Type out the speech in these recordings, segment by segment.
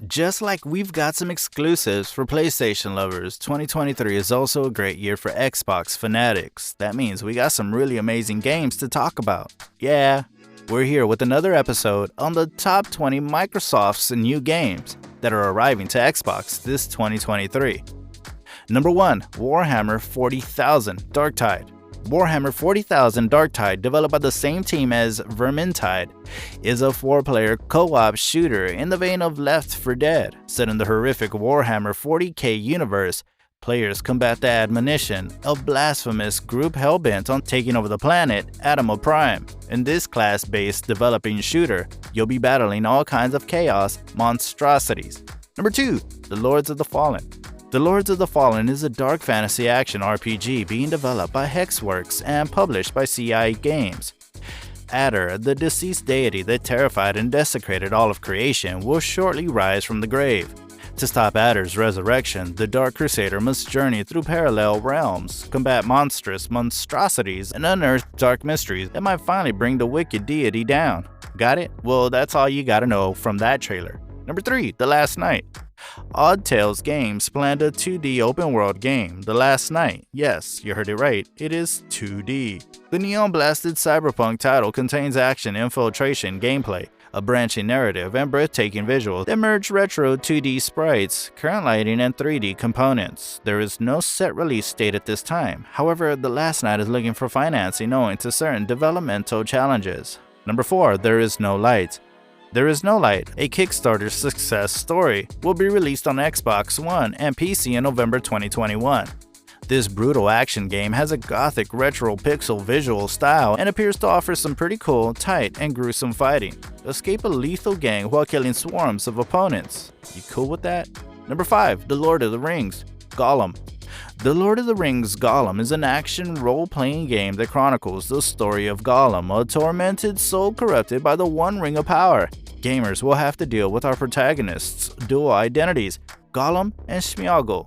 Just like we've got some exclusives for PlayStation lovers, 2023 is also a great year for Xbox fanatics. That means we got some really amazing games to talk about. Yeah, we're here with another episode on the top 20 Microsoft's new games that are arriving to Xbox this 2023. Number 1. Warhammer 40,000 Darktide. Warhammer 40,000 Darktide, developed by the same team as Vermintide, is a 4-player co-op shooter in the vein of Left 4 Dead. Set in the horrific Warhammer 40k universe, players combat the admonition of blasphemous group hellbent on taking over the planet Adama Prime. In this class-based developing shooter, you'll be battling all kinds of chaos monstrosities. Number 2. The Lords of the Fallen. The Lords of the Fallen is a dark fantasy action RPG being developed by Hexworks and published by CI Games. Adder, the deceased deity that terrified and desecrated all of creation, will shortly rise from the grave. To stop Adder's resurrection, the Dark Crusader must journey through parallel realms, combat monstrous monstrosities, and unearth dark mysteries that might finally bring the wicked deity down. Got it? Well, that's all you gotta know from that trailer. Number 3. The Last Night. Odd Tales Games planned a 2D open-world game, The Last Night. Yes, you heard it right, it is 2D. The neon-blasted cyberpunk title contains action, infiltration, gameplay, a branching narrative, and breathtaking visuals that merge retro 2D sprites, current lighting, and 3D components. There is no set release date at this time. However, The Last Night is looking for financing owing to certain developmental challenges. Number 4. There Is No Light. There Is No Light, a Kickstarter success story, will be released on Xbox One and PC in November 2021. This brutal action game has a gothic retro pixel visual style and appears to offer some pretty cool, tight, and gruesome fighting. Escape a lethal gang while killing swarms of opponents. You cool with that? Number 5. The Lord of the Rings, Gollum. The Lord of the Rings Gollum is an action role-playing game that chronicles the story of Gollum, a tormented soul corrupted by the One Ring of Power. Gamers will have to deal with our protagonists' dual identities, Gollum and Smeagol,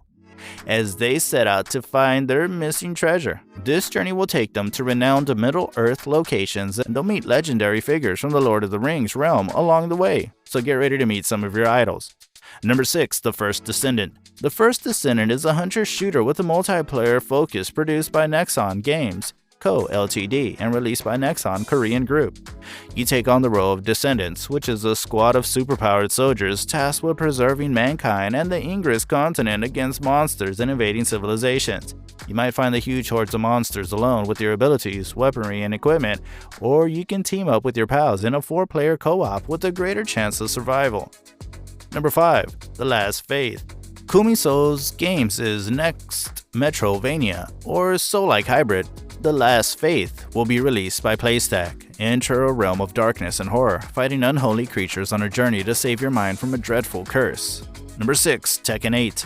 as they set out to find their missing treasure. This journey will take them to renowned Middle-earth locations, and they'll meet legendary figures from the Lord of the Rings realm along the way, so get ready to meet some of your idols. Number 6. The First Descendant. The First Descendant is a hunter-shooter with a multiplayer focus produced by Nexon Games Co., Ltd. And released by Nexon Korean Group. You take on the role of Descendants, which is a squad of superpowered soldiers tasked with preserving mankind and the Ingress continent against monsters and invading civilizations. You might find the huge hordes of monsters alone with your abilities, weaponry, and equipment, or you can team up with your pals in a 4-player co-op with a greater chance of survival. Number 5. The Last Faith. Kumi Souls Games' next Metrovania, or Soul-like hybrid, The Last Faith, will be released by PlayStack. Enter a realm of darkness and horror, fighting unholy creatures on a journey to save your mind from a dreadful curse. Number 6. Tekken 8.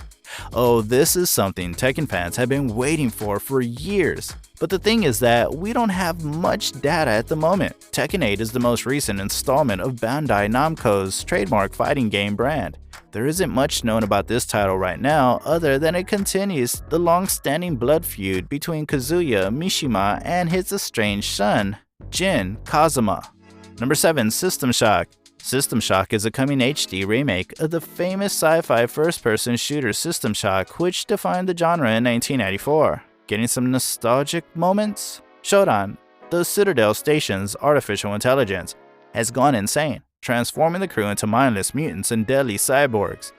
Oh, this is something Tekken fans have been waiting for years. But the thing is that we don't have much data at the moment. Tekken 8 is the most recent installment of Bandai Namco's trademark fighting game brand. There isn't much known about this title right now other than it continues the long-standing blood feud between Kazuya Mishima and his estranged son, Jin Kazuma. Number 7. System Shock. System Shock is a coming HD remake of the famous sci-fi first-person shooter System Shock, which defined the genre in 1994. Getting some nostalgic moments? Shodan, the Citadel Station's artificial intelligence, has gone insane, transforming the crew into mindless mutants and deadly cyborgs.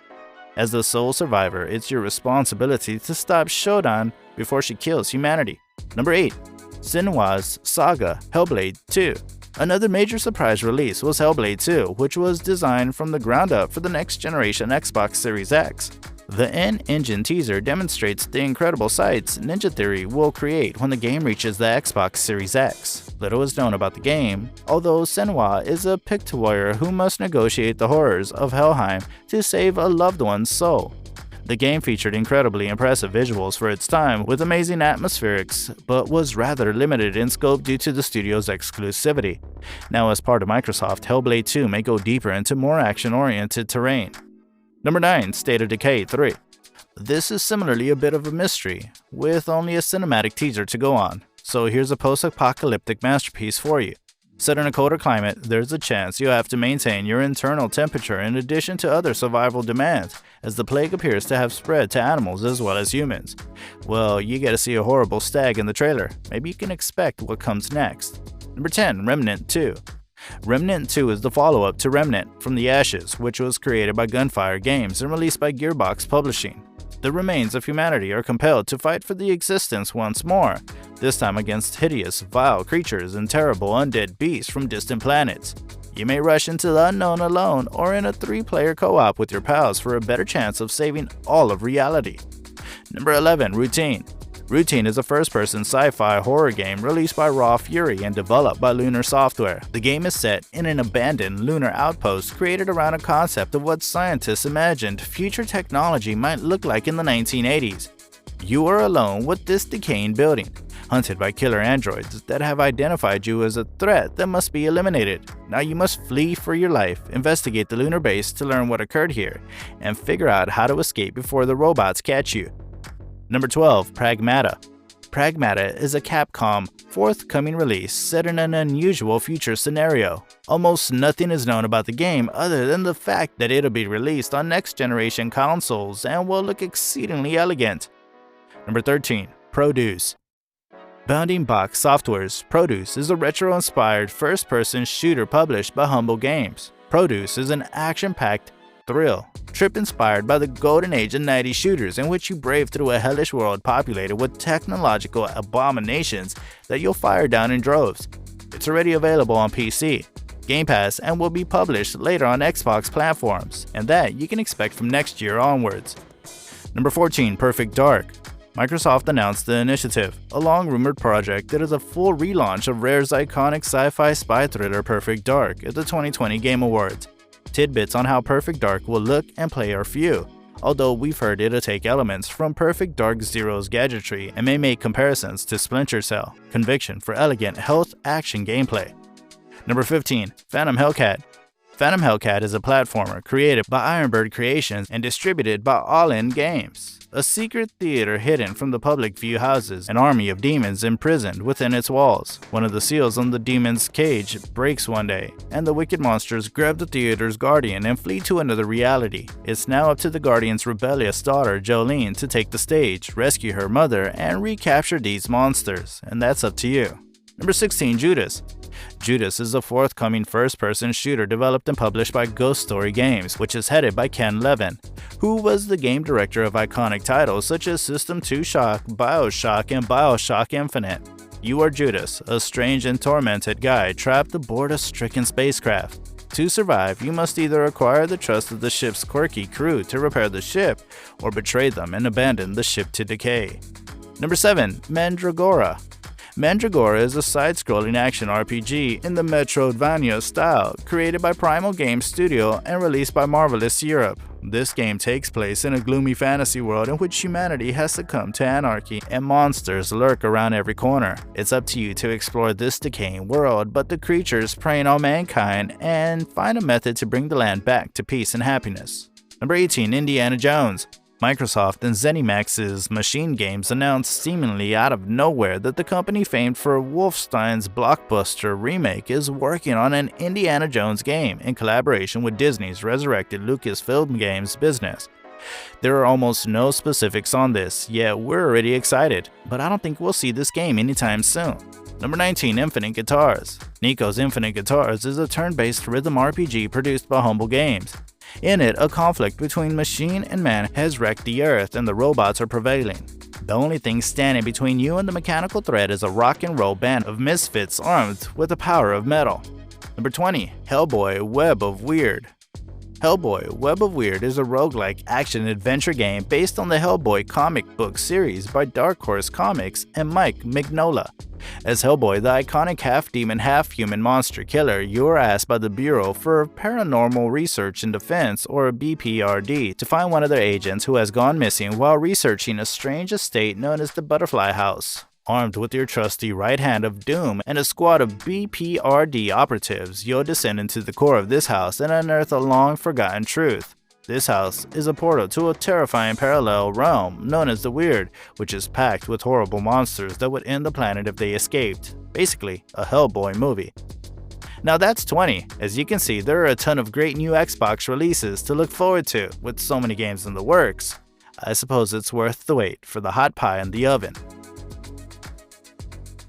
As the sole survivor, it's your responsibility to stop Shodan before she kills humanity. Number 8. Senua's Saga Hellblade 2. Another major surprise release was Hellblade 2, which was designed from the ground up for the next generation Xbox Series X. The in-engine teaser demonstrates the incredible sights Ninja Theory will create when the game reaches the Xbox Series X. Little is known about the game, although Senua is a picked warrior who must negotiate the horrors of Helheim to save a loved one's soul. The game featured incredibly impressive visuals for its time with amazing atmospherics, but was rather limited in scope due to the studio's exclusivity. Now, as part of Microsoft, Hellblade 2 may go deeper into more action-oriented terrain. Number 9. State of Decay 3. This is similarly a bit of a mystery, with only a cinematic teaser to go on, so here's a post-apocalyptic masterpiece for you. Set in a colder climate, there's a chance you'll have to maintain your internal temperature in addition to other survival demands, as the plague appears to have spread to animals as well as humans. Well, you get to see a horrible stag in the trailer. Maybe you can expect what comes next. Number 10. Remnant 2. Remnant 2 is the follow-up to Remnant from the Ashes, which was created by Gunfire Games and released by Gearbox Publishing. The remains of humanity are compelled to fight for the existence once more, this time against hideous, vile creatures and terrible undead beasts from distant planets. You may rush into the unknown alone or in a 3-player co-op with your pals for a better chance of saving all of reality. Number 11. Routine. Routine is a first-person sci-fi horror game released by Raw Fury and developed by Lunar Software. The game is set in an abandoned lunar outpost created around a concept of what scientists imagined future technology might look like in the 1980s. You are alone with this decaying building, hunted by killer androids that have identified you as a threat that must be eliminated. Now you must flee for your life, investigate the lunar base to learn what occurred here, and figure out how to escape before the robots catch you. Number 12. Pragmata. Pragmata is a Capcom forthcoming release set in an unusual future scenario. Almost nothing is known about the game other than the fact that it'll be released on next-generation consoles and will look exceedingly elegant. Number 13. Produce. Bounding Box Software's Produce is a retro-inspired first-person shooter published by Humble Games. Produce is an action-packed thrill trip inspired by the golden age of 90s shooters in which you brave through a hellish world populated with technological abominations that you'll fire down in droves. It's already available on PC, Game Pass, and will be published later on Xbox platforms, and that you can expect from next year onwards. Number 14. Perfect Dark. Microsoft announced the initiative, a long-rumored project that is a full relaunch of Rare's iconic sci-fi spy thriller Perfect Dark at the 2020 Game Awards. Tidbits on how Perfect Dark will look and play are few, although we've heard it'll take elements from Perfect Dark Zero's gadgetry and may make comparisons to Splinter Cell, Conviction for elegant health action gameplay. Number 15. Phantom Hellcat. Phantom Hellcat is a platformer created by Ironbird Creations and distributed by All In Games. A secret theater hidden from the public view houses an army of demons imprisoned within its walls. One of the seals on the demon's cage breaks one day, and the wicked monsters grab the theater's guardian and flee to another reality. It's now up to the guardian's rebellious daughter, Jolene, to take the stage, rescue her mother, and recapture these monsters. And that's up to you. Number 16. Judas. Judas is a forthcoming first-person shooter developed and published by Ghost Story Games, which is headed by Ken Levin, who was the game director of iconic titles such as System 2 Shock, BioShock, and BioShock Infinite. You are Judas, a strange and tormented guy trapped aboard a stricken spacecraft. To survive, you must either acquire the trust of the ship's quirky crew to repair the ship, or betray them and abandon the ship to decay. Number 7. Mandragora. Mandragora is a side-scrolling action RPG in the Metroidvania style, created by Primal Games Studio and released by Marvelous Europe. This game takes place in a gloomy fantasy world in which humanity has succumbed to anarchy and monsters lurk around every corner. It's up to you to explore this decaying world, but the creatures preying on mankind and find a method to bring the land back to peace and happiness. Number 18. Indiana Jones. Microsoft and ZeniMax's Machine Games announced seemingly out of nowhere that the company famed for Wolfenstein's blockbuster remake is working on an Indiana Jones game in collaboration with Disney's resurrected Lucasfilm Games business. There are almost no specifics on this, yet we're already excited, but I don't think we'll see this game anytime soon. Number 19. Infinite Guitars. Nico's Infinite Guitars is a turn-based rhythm RPG produced by Humble Games. In it, a conflict between machine and man has wrecked the earth and the robots are prevailing. The only thing standing between you and the mechanical threat is a rock and roll band of misfits armed with the power of metal. Number 20. Hellboy Web of Weird. Hellboy Web of Weird is a roguelike action-adventure game based on the Hellboy comic book series by Dark Horse Comics and Mike Mignola. As Hellboy, the iconic half-demon, half-human monster killer, you are asked by the Bureau for Paranormal Research and Defense, or BPRD, to find one of their agents who has gone missing while researching a strange estate known as the Butterfly House. Armed with your trusty right hand of doom and a squad of BPRD operatives, you'll descend into the core of this house and unearth a long-forgotten truth. This house is a portal to a terrifying parallel realm known as the Weird, which is packed with horrible monsters that would end the planet if they escaped. Basically, a Hellboy movie. Now that's 20. As you can see, there are a ton of great new Xbox releases to look forward to, with so many games in the works. I suppose it's worth the wait for the hot pie in the oven.